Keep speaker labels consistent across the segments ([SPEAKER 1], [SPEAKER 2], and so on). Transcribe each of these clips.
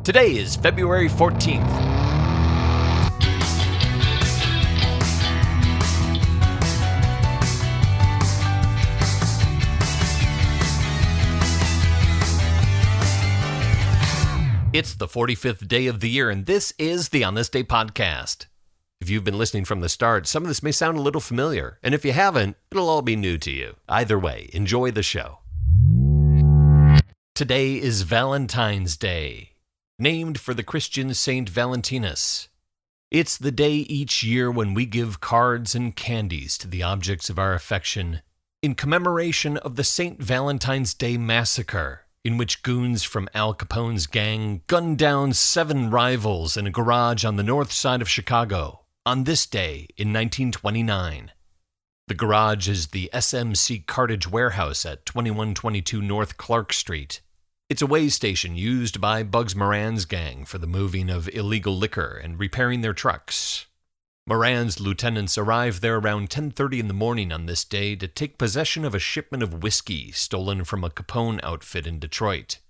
[SPEAKER 1] Today is February 14th. It's the 45th day of the year, and this is the On This Day podcast. If you've been listening from the start, some of this may sound a little familiar, and if you haven't, it'll all be new to you. Either way, enjoy the show. Today is Valentine's Day, named for the Christian Saint Valentinus. It's the day each year when we give cards and candies to the objects of our affection in commemoration of the St. Valentine's Day Massacre, in which goons from Al Capone's gang gunned down 7 rivals in a garage on the north side of Chicago on this day in 1929. The garage is the SMC Cartage Warehouse at 2122 North Clark Street. It's a way station used by Bugs Moran's gang for the moving of illegal liquor and repairing their trucks. Moran's lieutenants arrived there around 10:30 in the morning on this day to take possession of a shipment of whiskey stolen from a Capone outfit in Detroit.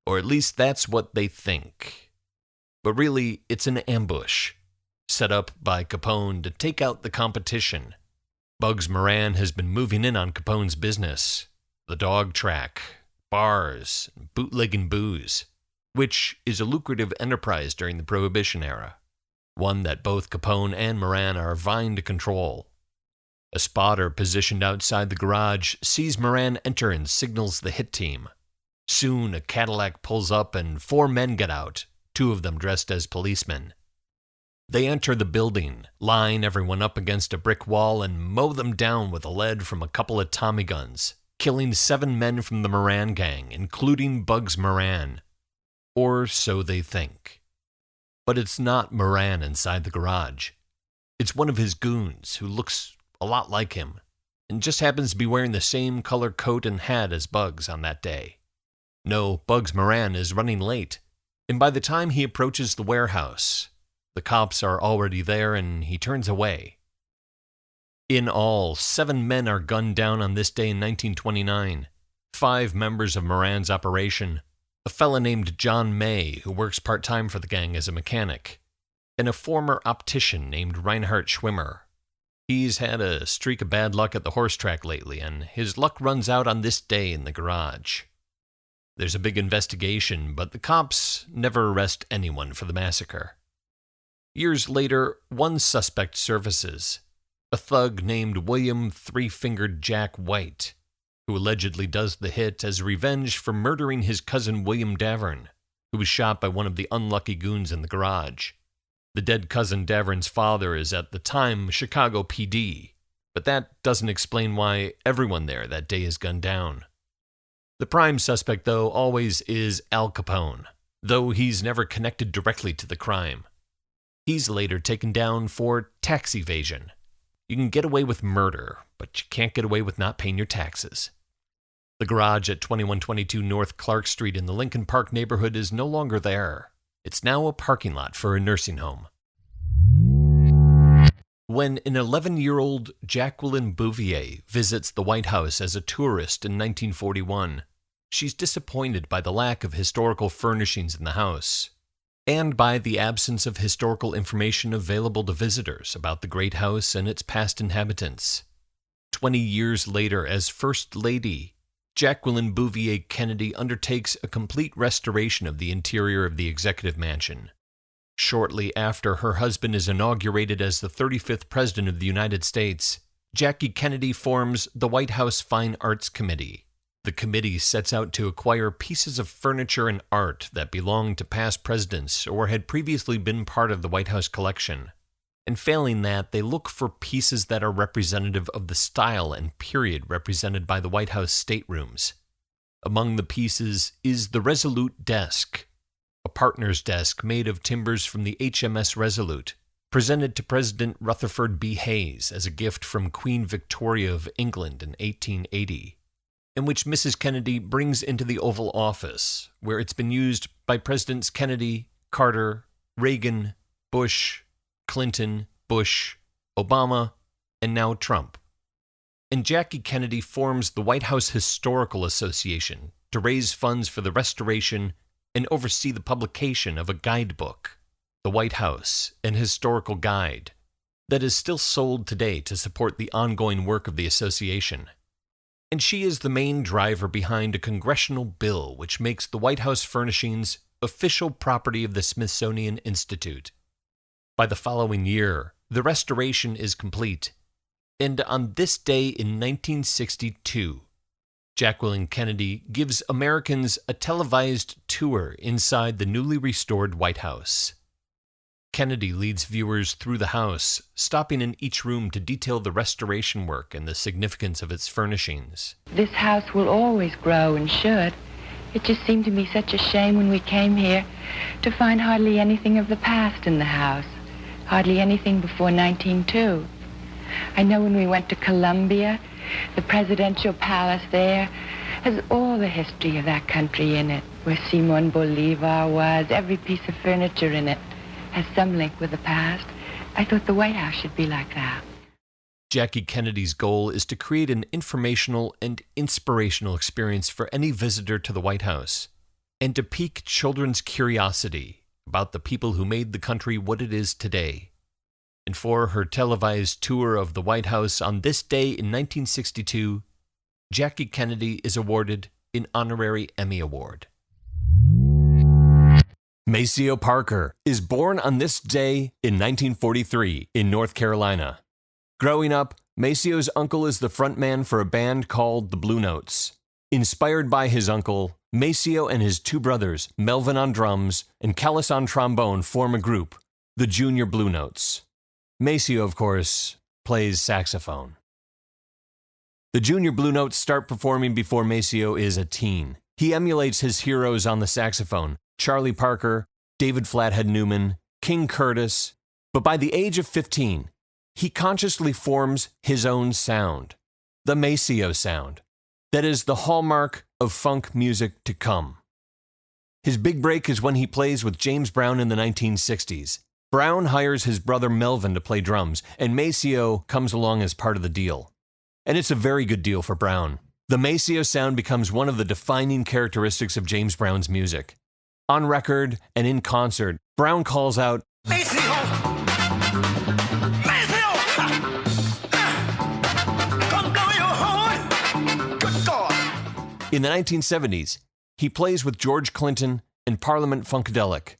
[SPEAKER 1] Or at least that's what they think. But really, it's an ambush, set up by Capone to take out the competition. Bugs Moran has been moving in on Capone's business, the dog track, bars, bootlegging booze, which is a lucrative enterprise during the Prohibition era, one that both Capone and Moran are vying to control. A spotter positioned outside the garage sees Moran enter and signals the hit team. Soon a Cadillac pulls up and 4 men get out, 2 of them dressed as policemen. They enter the building, line everyone up against a brick wall, and mow them down with a lead from a couple of Tommy guns, killing 7 men from the Moran gang, including Bugs Moran. Or so they think. But it's not Moran inside the garage. It's one of his goons who looks a lot like him, and just happens to be wearing the same color coat and hat as Bugs on that day. No, Bugs Moran is running late, and by the time he approaches the warehouse, the cops are already there and he turns away. In all, 7 men are gunned down on this day in 1929, 5 members of Moran's operation, a fella named John May who works part-time for the gang as a mechanic, and a former optician named Reinhard Schwimmer. He's had a streak of bad luck at the horse track lately, and his luck runs out on this day in the garage. There's a big investigation, but the cops never arrest anyone for the massacre. Years later, one suspect surfaces, a thug named William Three-Fingered Jack White, who allegedly does the hit as revenge for murdering his cousin William Davern, who was shot by one of the unlucky goons in the garage. The dead cousin Davern's father is at the time Chicago PD, but that doesn't explain why everyone there that day is gunned down. The prime suspect, though, always is Al Capone, though he's never connected directly to the crime. He's later taken down for tax evasion. You can get away with murder, but you can't get away with not paying your taxes. The garage at 2122 North Clark Street in the Lincoln Park neighborhood is no longer there. It's now a parking lot for a nursing home. When an 11-year-old Jacqueline Bouvier visits the White House as a tourist in 1941, she's disappointed by the lack of historical furnishings in the house, and by the absence of historical information available to visitors about the great house and its past inhabitants. 20 years later, as First Lady, Jacqueline Bouvier Kennedy undertakes a complete restoration of the interior of the Executive Mansion. Shortly after her husband is inaugurated as the 35th President of the United States, Jackie Kennedy forms the White House Fine Arts Committee. The committee sets out to acquire pieces of furniture and art that belonged to past presidents or had previously been part of the White House collection. And failing that, they look for pieces that are representative of the style and period represented by the White House staterooms. Among the pieces is the Resolute desk, a partner's desk made of timbers from the HMS Resolute, presented to President Rutherford B. Hayes as a gift from Queen Victoria of England in 1880. In which Mrs. Kennedy brings into the Oval Office, where it's been used by Presidents Kennedy, Carter, Reagan, Bush, Clinton, Bush, Obama, and now Trump. And Jackie Kennedy forms the White House Historical Association to raise funds for the restoration and oversee the publication of a guidebook, The White House, an historical guide, that is still sold today to support the ongoing work of the association. And she is the main driver behind a congressional bill which makes the White House furnishings official property of the Smithsonian Institute. By the following year, the restoration is complete, and on this day in 1962, Jacqueline Kennedy gives Americans a televised tour inside the newly restored White House. Kennedy leads viewers through the house, stopping in each room to detail the restoration work and the significance of its furnishings.
[SPEAKER 2] This house will always grow and should. It just seemed to me such a shame when we came here to find hardly anything of the past in the house, hardly anything before 1902. I know when we went to Columbia, the presidential palace there has all the history of that country in it, where Simon Bolivar was. Every piece of furniture in it has some link with the past. I thought the White House should be like that.
[SPEAKER 1] Jackie Kennedy's goal is to create an informational and inspirational experience for any visitor to the White House, and to pique children's curiosity about the people who made the country what it is today. And for her televised tour of the White House on this day in 1962, Jackie Kennedy is awarded an honorary Emmy Award. Maceo Parker is born on this day in 1943 in North Carolina. Growing up, Maceo's uncle is the frontman for a band called the Blue Notes. Inspired by his uncle, Maceo and his two brothers, Melvin on drums and Callis on trombone, form a group, the Junior Blue Notes. Maceo, of course, plays saxophone. The Junior Blue Notes start performing before Maceo is a teen. He emulates his heroes on the saxophone, Charlie Parker, David Flathead Newman, King Curtis, but by the age of 15, he consciously forms his own sound, the Maceo sound, that is the hallmark of funk music to come. His big break is when he plays with James Brown in the 1960s. Brown hires his brother Melvin to play drums, and Maceo comes along as part of the deal. And it's a very good deal for Brown. The Maceo sound becomes one of the defining characteristics of James Brown's music. On record and in concert, Brown calls out, "Maceo! Maceo! Come blow your horn! Good God!" In the 1970s, he plays with George Clinton and Parliament Funkadelic,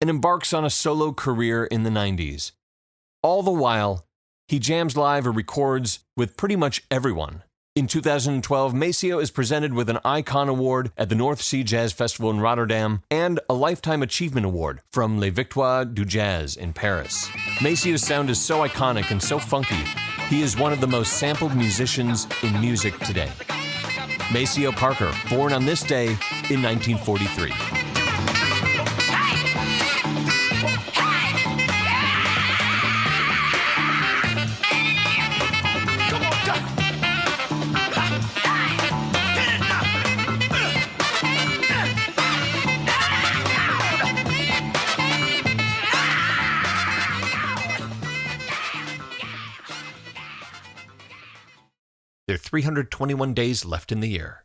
[SPEAKER 1] and embarks on a solo career in the 90s. All the while, he jams live or records with pretty much everyone. In 2012, Maceo is presented with an Icon Award at the North Sea Jazz Festival in Rotterdam and a Lifetime Achievement Award from Les Victoires du Jazz in Paris. Maceo's sound is so iconic and so funky, he is one of the most sampled musicians in music today. Maceo Parker, born on this day in 1943. There are 321 days left in the year.